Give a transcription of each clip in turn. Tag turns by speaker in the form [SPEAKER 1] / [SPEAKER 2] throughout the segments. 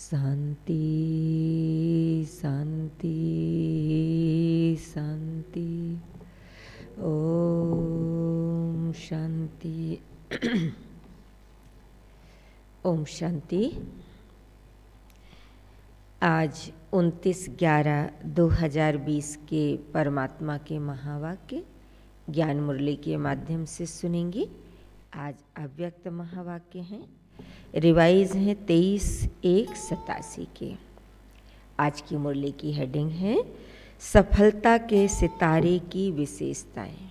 [SPEAKER 1] शांति शांति शांति। ओम शांति। ओम शांति। आज 29/11/2020 के परमात्मा के महावाक्य ज्ञान मुरली के माध्यम से सुनेंगे। आज अव्यक्त महावाक्य हैं, रिवाइज हैं 23/1/87 के। आज की मुरली की हेडिंग है सफलता के सितारे की विशेषताएं।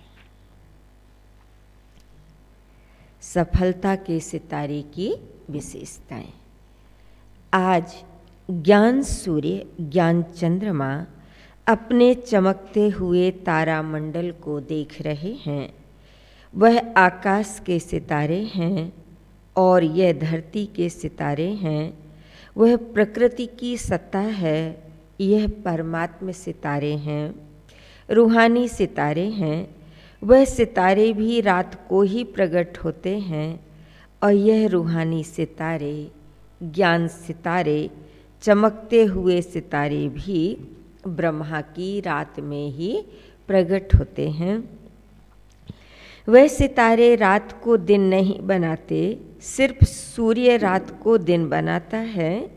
[SPEAKER 1] सफलता के सितारे की विशेषताएं। आज ज्ञान सूर्य, ज्ञान चंद्रमा अपने चमकते हुए तारामंडल को देख रहे हैं। वह आकाश के सितारे हैं और यह धरती के सितारे हैं। वह प्रकृति की सत्ता है, यह परमात्म सितारे हैं, रूहानी सितारे हैं। वह सितारे भी रात को ही प्रकट होते हैं और यह रूहानी सितारे, ज्ञान सितारे, चमकते हुए सितारे भी ब्रह्मा की रात में ही प्रकट होते हैं। वह सितारे रात को दिन नहीं बनाते, सिर्फ सूर्य रात को दिन बनाता है।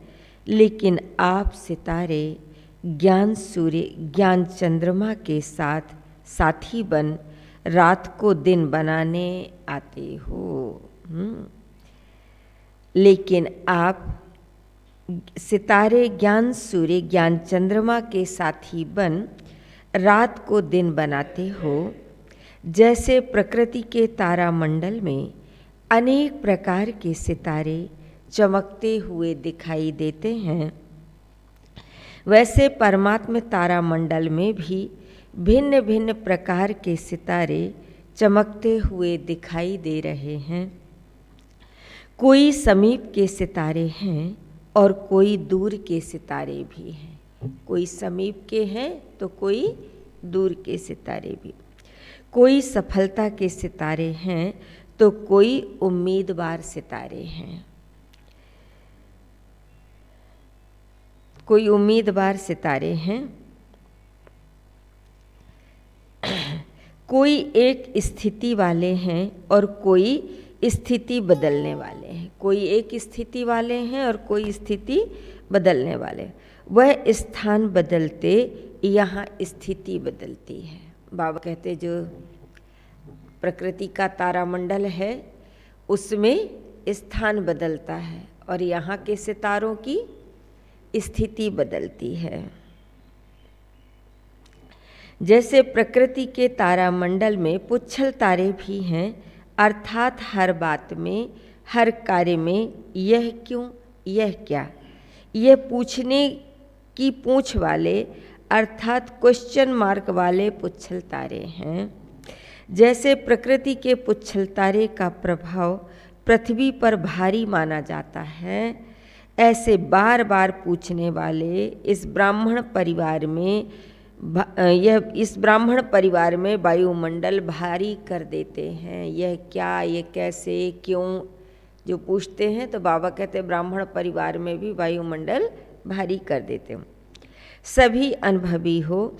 [SPEAKER 1] लेकिन आप सितारे ज्ञान सूर्य, ज्ञान चंद्रमा के साथ साथी बन रात को दिन बनाने आते हो। लेकिन आप सितारे ज्ञान सूर्य, ज्ञान चंद्रमा के साथी बन रात को दिन बनाते हो। जैसे प्रकृति के तारामंडल में अनेक प्रकार के सितारे चमकते हुए दिखाई देते हैं, वैसे परमात्म तारामंडल में भी भिन्न भिन्न प्रकार के सितारे चमकते हुए दिखाई दे रहे हैं। कोई समीप के सितारे हैं और कोई दूर के सितारे भी हैं। कोई समीप के हैं तो कोई दूर के सितारे भी। कोई सफलता के सितारे हैं तो कोई उम्मीदवार सितारे हैं। कोई उम्मीदवार सितारे हैं। कोई एक स्थिति वाले हैं और कोई स्थिति बदलने वाले हैं। कोई एक स्थिति वाले हैं और कोई स्थिति बदलने वाले। वह स्थान बदलते, यहाँ स्थिति बदलती है। बाबा कहते जो प्रकृति का तारामंडल है उसमें स्थान बदलता है और यहाँ के सितारों की स्थिति बदलती है। जैसे प्रकृति के तारामंडल में पुच्छल तारे भी हैं, अर्थात हर बात में, हर कार्य में यह क्यों, यह क्या, यह पूछने की पूछ वाले अर्थात क्वेश्चन मार्क वाले पुच्छल तारे हैं। जैसे प्रकृति के पुच्छल तारे का प्रभाव पृथ्वी पर भारी माना जाता है, ऐसे बार बार पूछने वाले इस ब्राह्मण परिवार में वायुमंडल भारी कर देते हैं। यह क्या, यह कैसे, क्यों जो पूछते हैं तो बाबा कहते हैं ब्राह्मण परिवार में भी वायुमंडल भारी कर देते हैं। सभी अनुभवी हो,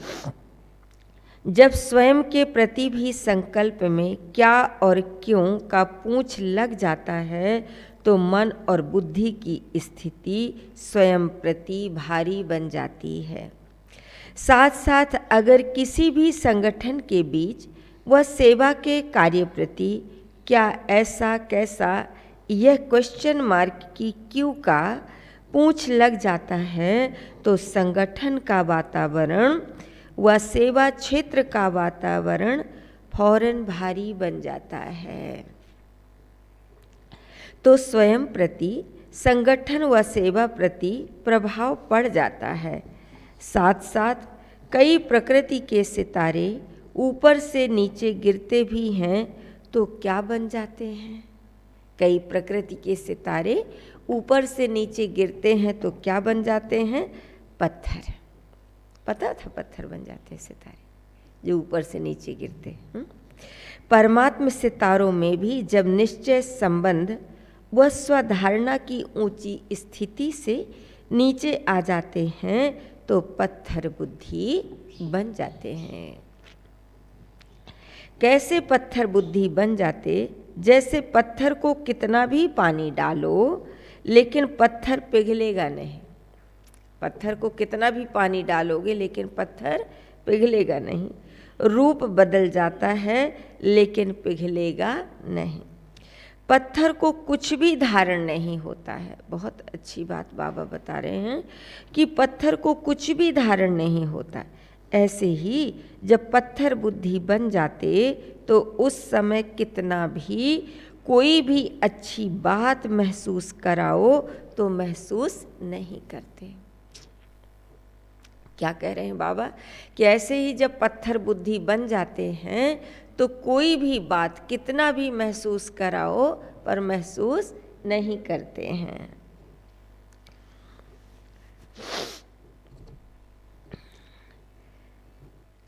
[SPEAKER 1] जब स्वयं के प्रति भी संकल्प में क्या और क्यों का पूछ लग जाता है तो मन और बुद्धि की स्थिति स्वयं प्रति भारी बन जाती है। साथ साथ अगर किसी भी संगठन के बीच व सेवा के कार्य प्रति क्या, ऐसा, कैसा, यह क्वेश्चन मार्क की क्यों का कूच लग जाता है तो संगठन का वातावरण व सेवा क्षेत्र का वातावरण फौरन भारी बन जाता है। तो स्वयं प्रति, संगठन व सेवा प्रति प्रभाव पड़ जाता है। साथ साथ कई प्रकृति के सितारे ऊपर से नीचे गिरते भी हैं तो क्या बन जाते हैं? कई प्रकृति के सितारे ऊपर से नीचे गिरते हैं तो क्या बन जाते हैं? पत्थर। पता था पत्थर बन जाते हैं सितारे जो ऊपर से नीचे गिरते हैं। परमात्म सितारों में भी जब निश्चय संबंध व स्वधारणा की ऊंची स्थिति से नीचे आ जाते हैं तो पत्थर बुद्धि बन जाते हैं। कैसे पत्थर बुद्धि बन जाते? जैसे पत्थर को कितना भी पानी डालो लेकिन पत्थर पिघलेगा नहीं। पत्थर को कितना भी पानी डालोगे लेकिन पत्थर पिघलेगा नहीं। रूप बदल जाता है लेकिन पिघलेगा नहीं। पत्थर को कुछ भी धारण नहीं होता है। बहुत अच्छी बात बाबा बता रहे हैं कि पत्थर को कुछ भी धारण नहीं होता। ऐसे ही जब पत्थर बुद्धि बन जाते तो उस समय कितना भी कोई भी अच्छी बात महसूस कराओ तो महसूस नहीं करते। क्या कह रहे हैं बाबा कि ऐसे ही जब पत्थर बुद्धि बन जाते हैं तो कोई भी बात कितना भी महसूस कराओ पर महसूस नहीं करते हैं।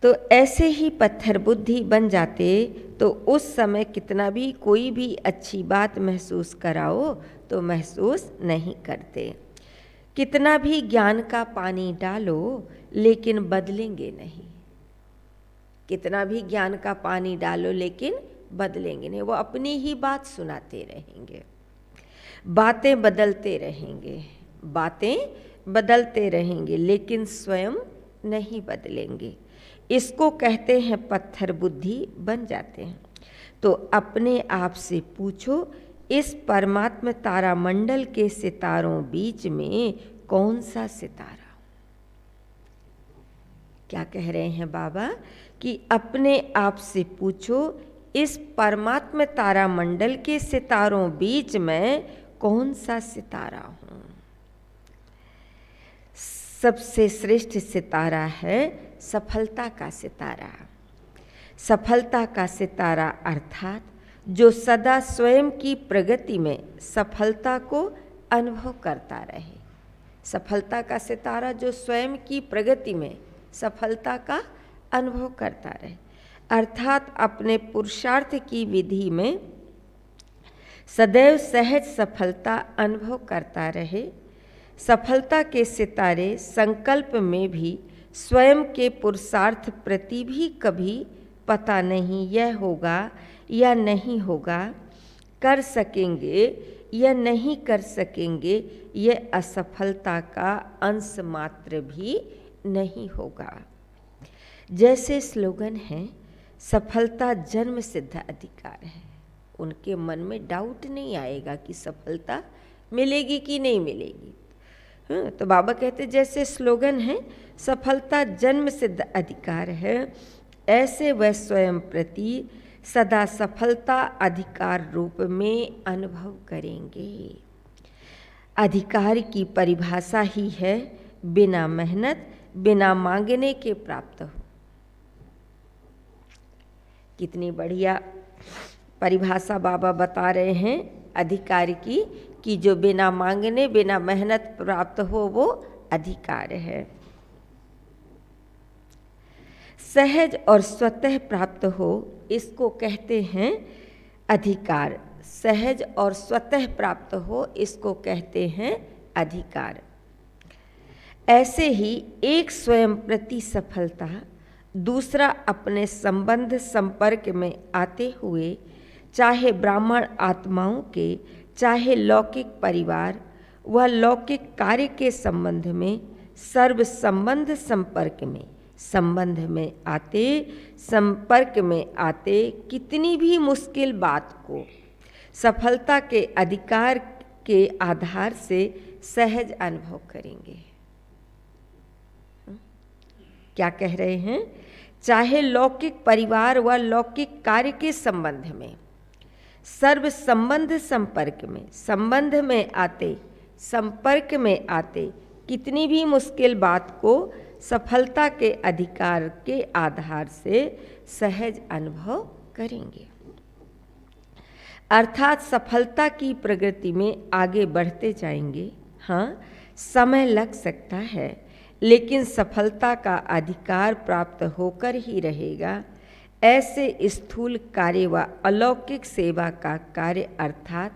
[SPEAKER 1] तो ऐसे ही पत्थर बुद्धि बन जाते तो उस समय कितना भी कोई भी अच्छी बात महसूस कराओ तो महसूस नहीं करते। कितना भी ज्ञान का पानी डालो लेकिन बदलेंगे नहीं। कितना भी ज्ञान का पानी डालो लेकिन बदलेंगे नहीं। वो अपनी ही बात सुनाते रहेंगे। बातें बदलते रहेंगे, बातें बदलते रहेंगे लेकिन स्वयं नहीं बदलेंगे। इसको कहते हैं पत्थर बुद्धि बन जाते हैं। तो अपने आप से पूछो, इस परमात्मा तारामंडल के सितारों बीच में कौन सा सितारा? क्या कह रहे हैं बाबा कि अपने आप से पूछो, इस परमात्मा तारामंडल के सितारों बीच में कौन सा सितारा हूँ? सबसे श्रेष्ठ सितारा है सफलता का सितारा। सफलता का सितारा अर्थात जो सदा स्वयं की प्रगति में सफलता को अनुभव करता रहे। सफलता का सितारा जो स्वयं की प्रगति में सफलता का अनुभव करता रहे, अर्थात अपने पुरुषार्थ की विधि में सदैव सहज सफलता अनुभव करता रहे। सफलता के सितारे संकल्प में भी स्वयं के पुरुषार्थ प्रति भी कभी पता नहीं यह होगा या नहीं होगा, कर सकेंगे या नहीं कर सकेंगे, यह असफलता का अंश मात्र भी नहीं होगा। जैसे स्लोगन है, सफलता जन्म सिद्ध अधिकार है। उनके मन में डाउट नहीं आएगा कि सफलता मिलेगी कि नहीं मिलेगी। तो बाबा कहते जैसे स्लोगन है सफलता जन्म सिद्ध अधिकार है, ऐसे वह स्वयं प्रति सदा सफलता अधिकार रूप में अनुभव करेंगे। अधिकार की परिभाषा ही है बिना मेहनत बिना मांगने के प्राप्त हो। कितनी बढ़िया परिभाषा बाबा बता रहे हैं अधिकार की, कि जो बिना मांगने बिना मेहनत प्राप्त हो वो अधिकार है। सहज और स्वतः प्राप्त हो इसको कहते हैं अधिकार। सहज और स्वतः प्राप्त हो इसको कहते हैं अधिकार। ऐसे ही एक स्वयं प्रति सफलता, दूसरा अपने संबंध संपर्क में आते हुए चाहे ब्राह्मण आत्माओं के चाहे लौकिक परिवार व लौकिक कार्य के संबंध में सर्व संबंध संबंध में आते संपर्क में आते कितनी भी मुश्किल बात को सफलता के अधिकार के आधार से सहज अनुभव करेंगे। क्या कह रहे हैं? चाहे लौकिक परिवार व लौकिक कार्य के संबंध में, सर्व संबंध संबंध में आते, संपर्क में आते कितनी भी मुश्किल बात को सफलता के अधिकार के आधार से सहज अनुभव करेंगे। अर्थात सफलता की प्रगति में आगे बढ़ते जाएंगे। हाँ, समय लग सकता है, लेकिन सफलता का अधिकार प्राप्त होकर ही रहेगा। ऐसे स्थूल कार्य व अलौकिक सेवा का कार्य अर्थात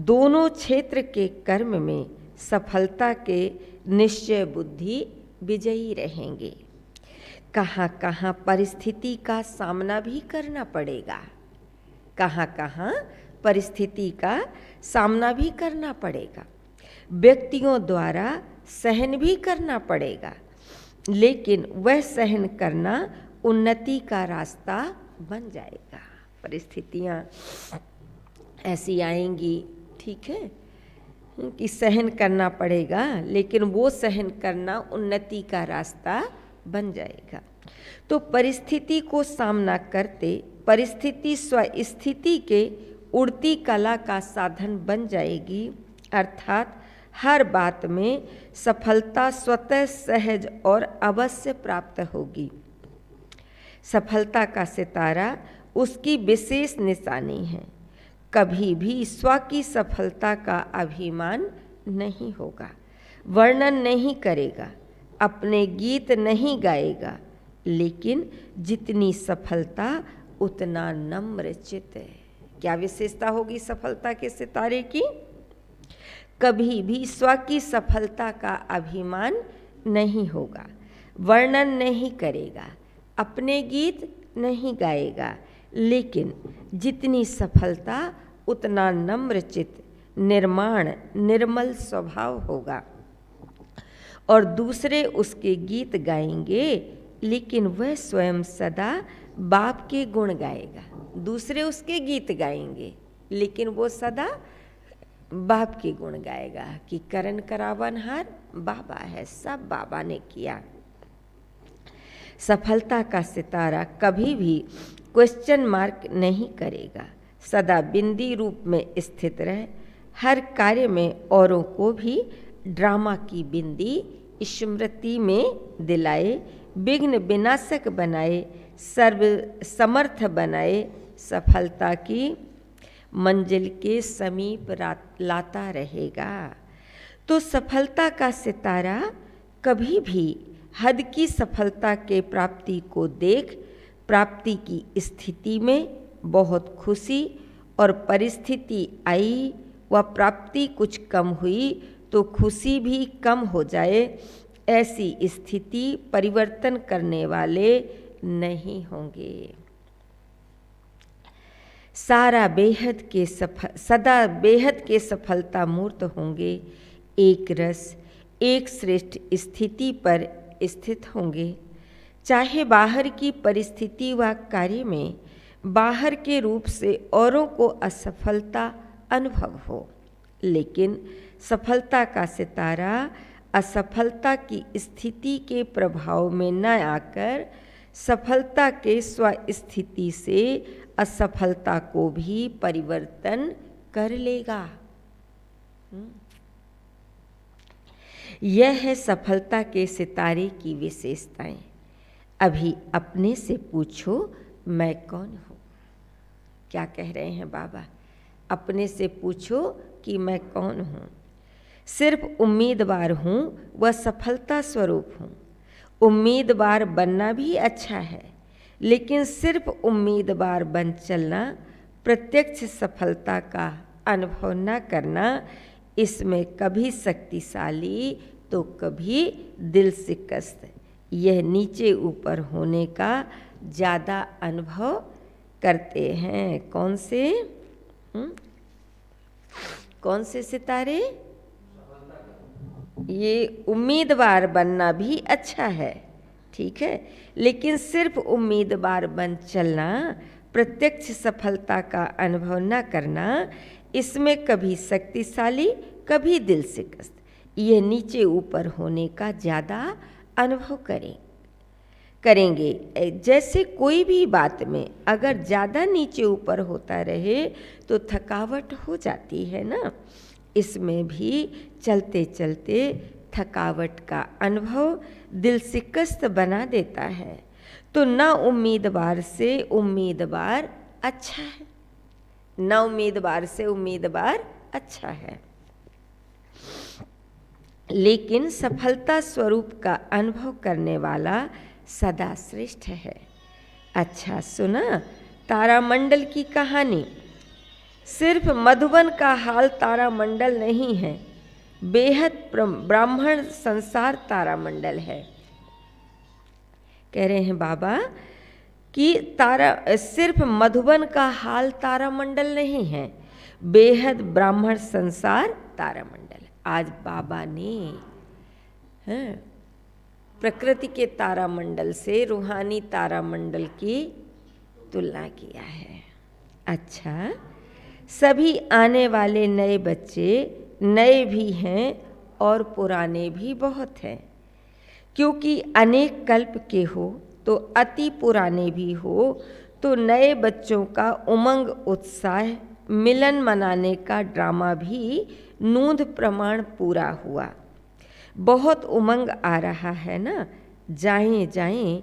[SPEAKER 1] दोनों क्षेत्र के कर्म में सफलता के निश्चय बुद्धि विजयी रहेंगे। कहाँ कहाँ परिस्थिति का सामना भी करना पड़ेगा, कहाँ कहाँ परिस्थिति का सामना भी करना पड़ेगा, व्यक्तियों द्वारा सहन भी करना पड़ेगा, लेकिन वह सहन करना उन्नति का रास्ता बन जाएगा। परिस्थितियाँ ऐसी आएंगी, ठीक है, कि सहन करना पड़ेगा, लेकिन वो सहन करना उन्नति का रास्ता बन जाएगा। तो परिस्थिति को सामना करते परिस्थिति स्वस्थिति के उड़ती कला का साधन बन जाएगी। अर्थात हर बात में सफलता स्वतः सहज और अवश्य प्राप्त होगी। सफलता का सितारा उसकी विशेष निशानी है। कभी भी स्व की सफलता का अभिमान नहीं होगा, वर्णन नहीं करेगा, अपने गीत नहीं गाएगा, लेकिन जितनी सफलता उतना नम्र चित्त है। क्या विशेषता होगी सफलता के सितारे की? कभी भी स्व की सफलता का अभिमान नहीं होगा, वर्णन नहीं करेगा, अपने गीत नहीं गाएगा, लेकिन जितनी सफलता उतना नम्र चित्त, निर्माण, निर्मल स्वभाव होगा। और दूसरे उसके गीत गाएंगे, लेकिन वह स्वयं सदा बाप के गुण गाएगा। दूसरे उसके गीत गाएंगे, लेकिन वो सदा बाप के गुण गाएगा कि करन करावनहार बाबा है, सब बाबा ने किया। सफलता का सितारा कभी भी क्वेश्चन मार्क नहीं करेगा, सदा बिंदी रूप में स्थित रहे, हर कार्य में औरों को भी ड्रामा की बिंदी स्मृति में दिलाए, विघ्न विनाशक बनाए, सर्व समर्थ बनाए, सफलता की मंजिल के समीप लाता रहेगा। तो सफलता का सितारा कभी भी हद की सफलता के प्राप्ति को देख प्राप्ति की स्थिति में बहुत खुशी और परिस्थिति आई व प्राप्ति कुछ कम हुई तो खुशी भी कम हो जाए, ऐसी स्थिति परिवर्तन करने वाले नहीं होंगे। सदा बेहद के सफलता मूर्त होंगे, एक रस एक श्रेष्ठ स्थिति पर स्थित होंगे। चाहे बाहर की परिस्थिति व कार्य में बाहर के रूप से औरों को असफलता अनुभव हो, लेकिन सफलता का सितारा असफलता की स्थिति के प्रभाव में न आकर सफलता के स्वस्थिति से असफलता को भी परिवर्तन कर लेगा। यह है सफलता के सितारे की विशेषताएं। अभी अपने से पूछो, मैं कौन हूँ? क्या कह रहे हैं बाबा? अपने से पूछो कि मैं कौन हूँ। सिर्फ उम्मीदवार हूँ वह सफलता स्वरूप हूँ। उम्मीदवार बनना भी अच्छा है, लेकिन सिर्फ उम्मीदवार बन चलना, प्रत्यक्ष सफलता का अनुभव न करना, इसमें कभी शक्तिशाली तो कभी दिल शिकस्त, यह नीचे ऊपर होने का ज़्यादा अनुभव करते हैं। कौन से सितारे? ये उम्मीदवार बनना भी अच्छा है, ठीक है, लेकिन सिर्फ उम्मीदवार बन चलना, प्रत्यक्ष सफलता का अनुभव न करना, इसमें कभी शक्तिशाली, कभी दिल शिकस्त, ये नीचे ऊपर होने का ज़्यादा अनुभव करेंगे। जैसे कोई भी बात में अगर ज़्यादा नीचे ऊपर होता रहे तो थकावट हो जाती है ना, इसमें भी चलते चलते थकावट का अनुभव दिल शिकस्त बना देता है। तो ना उम्मीदवार से उम्मीदवार अच्छा है, ना उम्मीदवार से उम्मीदवार अच्छा है, लेकिन सफलता स्वरूप का अनुभव करने वाला सदा श्रेष्ठ है। अच्छा सुना तारामंडल की कहानी। सिर्फ मधुबन का हाल तारामंडल नहीं है, बेहद ब्राह्मण संसार तारामंडल है। कह रहे हैं बाबा कि सिर्फ मधुबन का हाल तारामंडल नहीं है, बेहद ब्राह्मण संसार तारामंडल। आज बाबा ने प्रकृति के तारामंडल से रूहानी तारामंडल की तुलना किया है। अच्छा, सभी आने वाले नए बच्चे नए भी हैं और पुराने भी बहुत हैं, क्योंकि अनेक कल्प के हो तो अति पुराने भी हो, तो नए बच्चों का उमंग उत्साह मिलन मनाने का ड्रामा भी नूंद प्रमाण पूरा हुआ। बहुत उमंग आ रहा है ना, जाएं जाएं,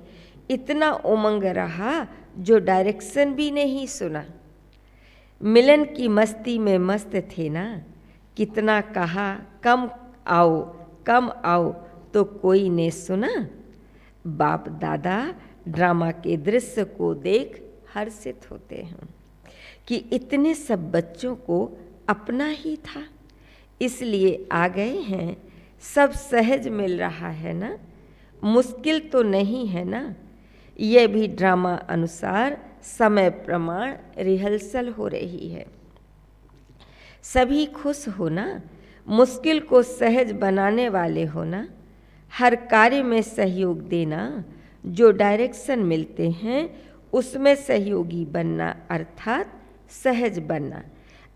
[SPEAKER 1] इतना उमंग रहा जो डायरेक्शन भी नहीं सुना। मिलन की मस्ती में मस्त थे ना, कितना कहा कम आओ तो कोई ने सुना। बाप दादा ड्रामा के दृश्य को देख हर्षित होते हैं कि इतने सब बच्चों को अपना ही था, इसलिए आ गए हैं। सब सहज मिल रहा है ना, मुश्किल तो नहीं है ना। यह भी ड्रामा अनुसार समय प्रमाण रिहर्सल हो रही है। सभी खुश होना, मुश्किल को सहज बनाने वाले होना, हर कार्य में सहयोग देना, जो डायरेक्शन मिलते हैं उसमें सहयोगी बनना अर्थात सहज बनना।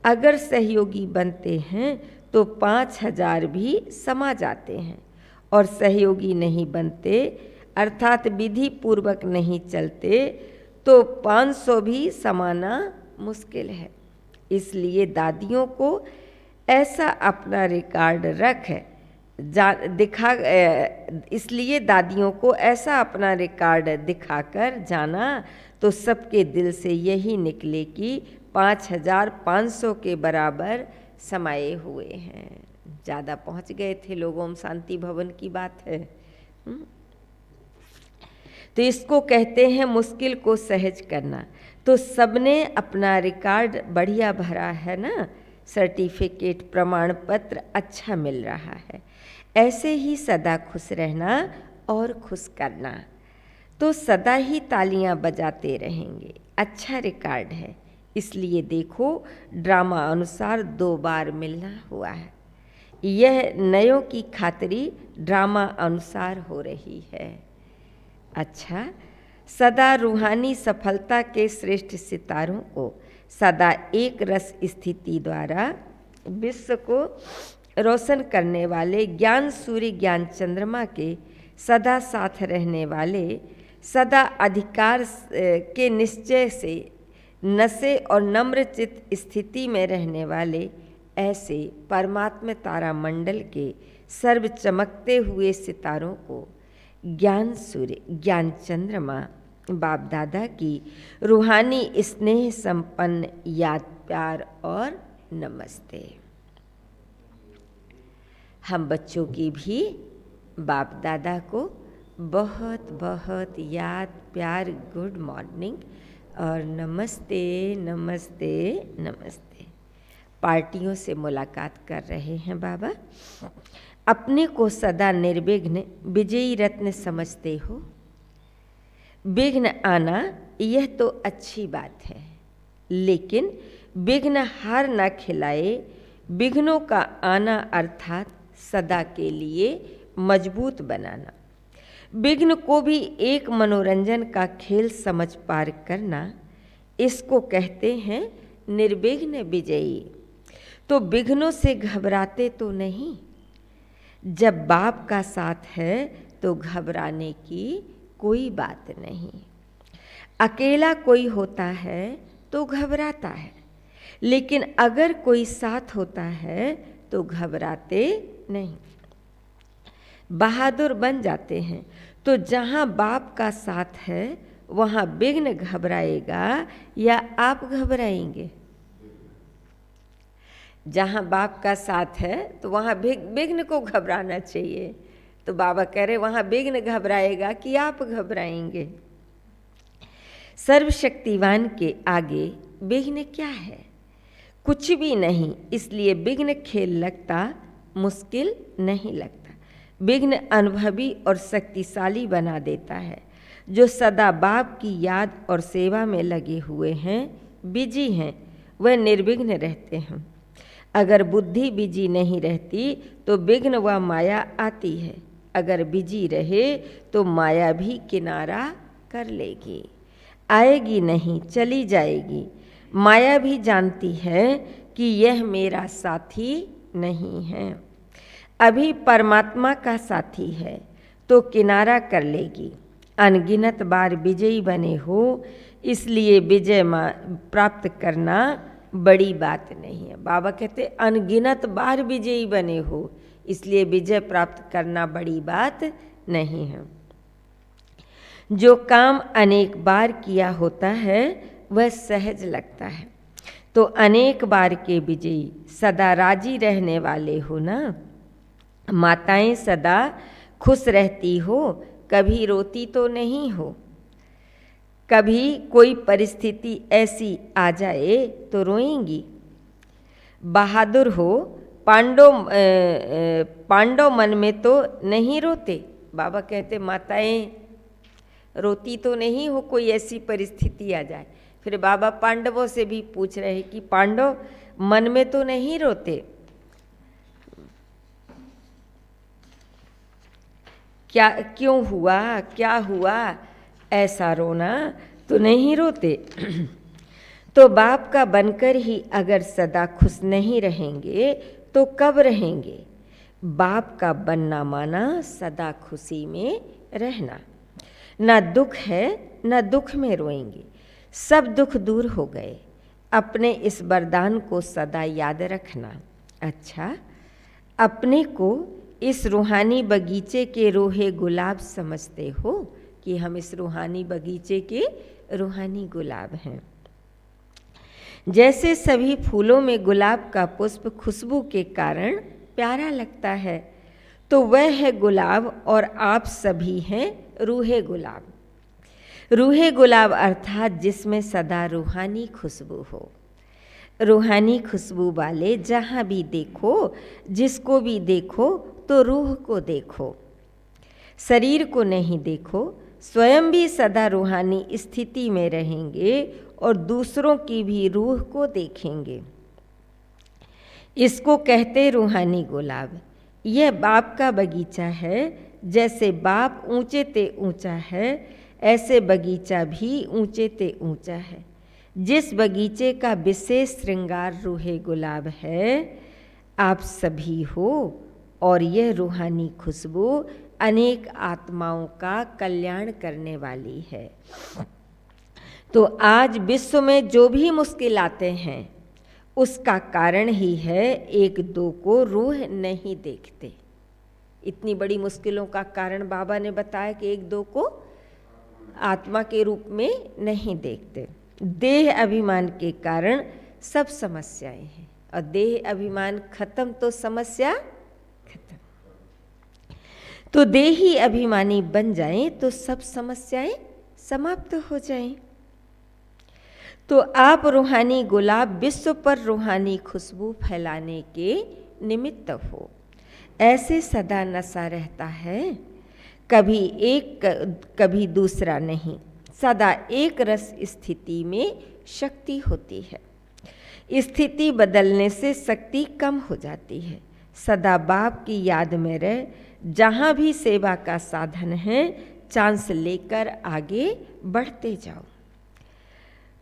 [SPEAKER 1] अगर सहयोगी बनते हैं तो 5000 भी समा जाते हैं, और सहयोगी नहीं बनते अर्थात विधि पूर्वक नहीं चलते तो 500 भी समाना मुश्किल है। इसलिए दादियों को ऐसा अपना रिकॉर्ड इसलिए दादियों को ऐसा अपना रिकॉर्ड दिखाकर जाना तो सबके दिल से यही निकले कि 5500 के बराबर समाये हुए हैं। ज़्यादा पहुंच गए थे लोग, ओम शांति भवन की बात है। तो इसको कहते हैं मुश्किल को सहज करना। तो सबने अपना रिकॉर्ड बढ़िया भरा है ना, सर्टिफिकेट प्रमाण पत्र अच्छा मिल रहा है। ऐसे ही सदा खुश रहना और खुश करना, तो सदा ही तालियां बजाते रहेंगे। अच्छा रिकॉर्ड है, इसलिए देखो ड्रामा अनुसार 2 बार मिलना हुआ है। यह नयों की खातिरी ड्रामा अनुसार हो रही है। अच्छा, सदा रूहानी सफलता के श्रेष्ठ सितारों को सदा एक रस स्थिति द्वारा विश्व को रोशन करने वाले ज्ञान सूर्य ज्ञान चंद्रमा के सदा साथ रहने वाले, सदा अधिकार के निश्चय से नशे और नम्र चित्त स्थिति में रहने वाले ऐसे परमात्मा तारामंडल के सर्व चमकते हुए सितारों को ज्ञान सूर्य ज्ञान चंद्रमा बाप दादा की रूहानी स्नेह संपन्न याद प्यार और नमस्ते। हम बच्चों की भी बाप दादा को बहुत बहुत याद प्यार, गुड मॉर्निंग और नमस्ते नमस्ते नमस्ते। पार्टियों से मुलाकात कर रहे हैं बाबा। अपने को सदा निर्विघ्न विजयी रत्न समझते हो। विघ्न आना यह तो अच्छी बात है, लेकिन विघ्न हार न खिलाए। विघ्नों का आना अर्थात सदा के लिए मजबूत बनाना। विघ्न को भी एक मनोरंजन का खेल समझ पार करना, इसको कहते हैं निर्विघ्न विजयी। तो विघ्नों से घबराते तो नहीं। जब बाप का साथ है तो घबराने की कोई बात नहीं। अकेला कोई होता है तो घबराता है, लेकिन अगर कोई साथ होता है तो घबराते नहीं, बहादुर बन जाते हैं। तो जहाँ बाप का साथ है वहाँ विघ्न घबराएगा या आप घबराएंगे? जहाँ बाप का साथ है तो वहाँ विघ्न को घबराना चाहिए। तो बाबा कह रहे वहाँ विघ्न घबराएगा कि आप घबराएंगे? सर्वशक्तिवान के आगे विघ्न क्या है? कुछ भी नहीं। इसलिए विघ्न खेल लगता, मुश्किल नहीं लगता। विघ्न अनुभवी और शक्तिशाली बना देता है। जो सदा बाप की याद और सेवा में लगे हुए हैं, बिजी हैं, वह निर्विघ्न रहते हैं। अगर बुद्धि बिजी नहीं रहती तो विघ्न व माया आती है। अगर बिजी रहे तो माया भी किनारा कर लेगी, आएगी नहीं, चली जाएगी। माया भी जानती है कि यह मेरा साथी नहीं है। अभी परमात्मा का साथी है तो किनारा कर लेगी। अनगिनत बार विजयी बने हो, इसलिए विजय प्राप्त करना बड़ी बात नहीं है। बाबा कहते अनगिनत बार विजयी बने हो, इसलिए विजय प्राप्त करना बड़ी बात नहीं है। जो काम अनेक बार किया होता है वह सहज लगता है। तो अनेक बार के विजयी सदा राजी रहने वाले हो ना। माताएं सदा खुश रहती हो, कभी रोती तो नहीं हो। कभी कोई परिस्थिति ऐसी आ जाए तो रोएंगी। बहादुर हो, पांडव मन में तो नहीं रोते। बाबा कहते माताएं रोती तो नहीं हो, कोई ऐसी परिस्थिति आ जाए। फिर बाबा पांडवों से भी पूछ रहे कि पांडव मन में तो नहीं रोते? क्या क्यों हुआ, क्या हुआ, ऐसा रोना तो नहीं रोते? तो बाप का बनकर ही अगर सदा खुश नहीं रहेंगे तो कब रहेंगे? बाप का बनना माना सदा खुशी में रहना। ना दुख है ना दुख में रोएंगे, सब दुख दूर हो गए। अपने इस वरदान को सदा याद रखना। अच्छा, अपने को इस रूहानी बगीचे के रोहे गुलाब समझते हो कि हम इस रूहानी बगीचे के रूहानी गुलाब हैं। जैसे सभी फूलों में गुलाब का पुष्प खुशबू के कारण प्यारा लगता है, तो वह है गुलाब और आप सभी हैं रूहे गुलाब। रूहे गुलाब अर्थात जिसमें सदा रूहानी खुशबू हो। रूहानी खुशबू वाले जहाँ भी देखो, जिसको भी देखो तो रूह को देखो, शरीर को नहीं देखो। स्वयं भी सदा रूहानी स्थिति में रहेंगे और दूसरों की भी रूह को देखेंगे। इसको कहते रूहानी गुलाब। यह बाप का बगीचा है। जैसे बाप ऊंचे ते ऊंचा है, ऐसे बगीचा भी ऊंचे ते ऊंचा है। जिस बगीचे का विशेष श्रृंगार रूहे गुलाब है, आप सभी हो, और यह रूहानी खुशबू अनेक आत्माओं का कल्याण करने वाली है। तो आज विश्व में जो भी मुश्किल आते हैं उसका कारण ही है एक दो को रूह नहीं देखते। इतनी बड़ी मुश्किलों का कारण बाबा ने बताया कि एक दो को आत्मा के रूप में नहीं देखते। देह अभिमान के कारण सब समस्याएं हैं, और देह अभिमान खत्म तो समस्या खत्म। तो देही अभिमानी बन जाएं तो सब समस्याएं समाप्त हो जाएं। तो आप रूहानी गुलाब विश्व पर रूहानी खुशबू फैलाने के निमित्त हो। ऐसे सदा नशा रहता है, कभी एक कभी दूसरा नहीं। सदा एक रस स्थिति में शक्ति होती है। स्थिति बदलने से शक्ति कम हो जाती है। सदा बाप की याद में रह, जहाँ भी सेवा का साधन है चांस लेकर आगे बढ़ते जाओ।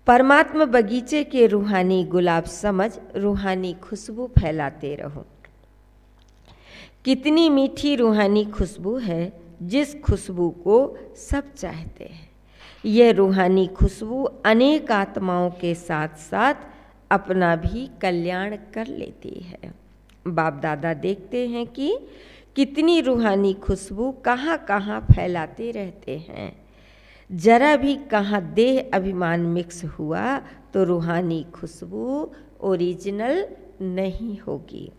[SPEAKER 1] परमात्मा बगीचे के रूहानी गुलाब समझ रूहानी खुशबू फैलाते रहो। कितनी मीठी रूहानी खुशबू है जिस खुशबू को सब चाहते हैं। यह रूहानी खुशबू अनेक आत्माओं के साथ साथ अपना भी कल्याण कर लेती है। बाप दादा देखते हैं कि कितनी रूहानी खुशबू कहाँ कहाँ फैलाते रहते हैं। जरा भी कहाँ देह अभिमान मिक्स हुआ तो रूहानी खुशबू ओरिजिनल नहीं होगी।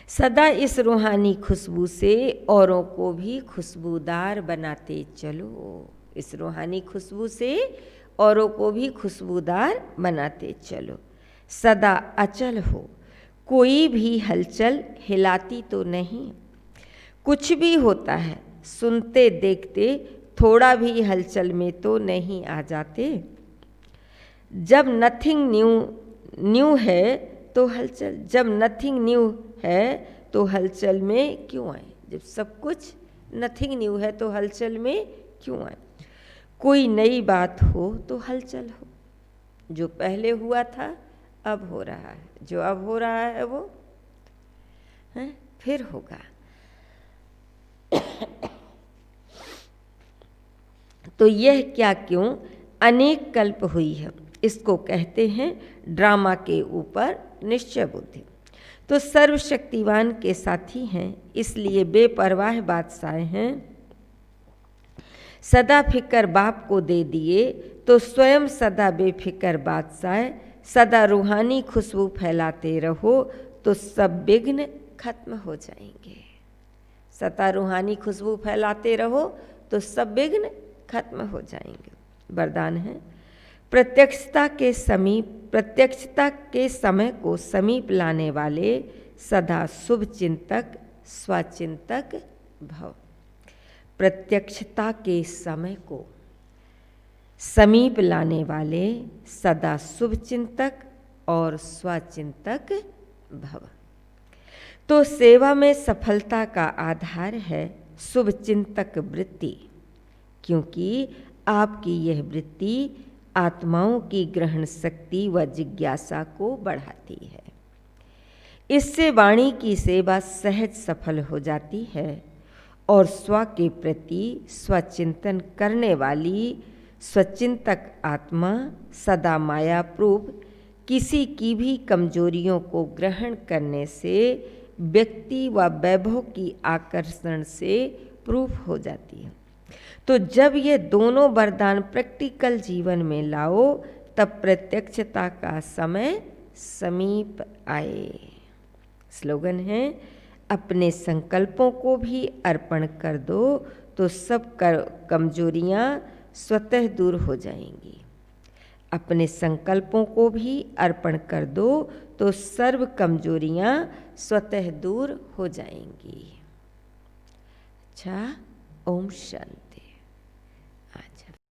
[SPEAKER 1] सदा इस रूहानी खुशबू से औरों को भी खुशबूदार बनाते चलो। इस रूहानी खुशबू से औरों को भी खुशबूदार बनाते चलो। सदा अचल हो, कोई भी हलचल हिलाती तो नहीं। कुछ भी होता है सुनते देखते थोड़ा भी हलचल में तो नहीं आ जाते। जब नथिंग न्यू है तो हलचल, जब नथिंग न्यू है तो हलचल में क्यों आए। जब सब कुछ नथिंग न्यू है तो हलचल में क्यों आए। कोई नई बात हो तो हलचल हो। जो पहले हुआ था अब हो रहा है, जो अब हो रहा है वो फिर होगा। तो यह क्या क्यों अनेक कल्प हुई है, इसको कहते हैं ड्रामा के ऊपर निश्चय बुद्धि। तो सर्वशक्तिवान के साथी हैं, इसलिए बेपरवाह बादशाह हैं। सदा फिक्र बाप को दे दिए तो स्वयं सदा बेफिक्र बादशाह। सदा रूहानी खुशबू फैलाते रहो तो सब विघ्न खत्म हो जाएंगे। सदा रूहानी खुशबू फैलाते रहो तो सब विघ्न खत्म हो जाएंगे। वरदान है प्रत्यक्षता के समय को समीप लाने वाले सदा शुभ चिंतक स्वचिंतक भव। प्रत्यक्षता के समय को समीप लाने वाले सदा शुभ चिंतक और स्वचिंतक भव। तो सेवा में सफलता का आधार है शुभ चिंतक वृत्ति, क्योंकि आपकी यह वृत्ति आत्माओं की ग्रहण शक्ति व जिज्ञासा को बढ़ाती है। इससे वाणी की सेवा सहज सफल हो जाती है और स्व के प्रति स्वचिंतन करने वाली स्वचिंतक आत्मा सदा माया प्रूप किसी की भी कमजोरियों को ग्रहण करने से व्यक्ति व वैभव की आकर्षण से प्रूफ हो जाती है। तो जब ये दोनों वरदान प्रैक्टिकल जीवन में लाओ तब प्रत्यक्षता का समय समीप आए। स्लोगन है अपने संकल्पों को भी अर्पण कर दो तो सब कमजोरियां स्वतः दूर हो जाएंगी। अपने संकल्पों को भी अर्पण कर दो तो सर्व कमजोरियां स्वतः दूर हो जाएंगी। अच्छा, ओम शांति।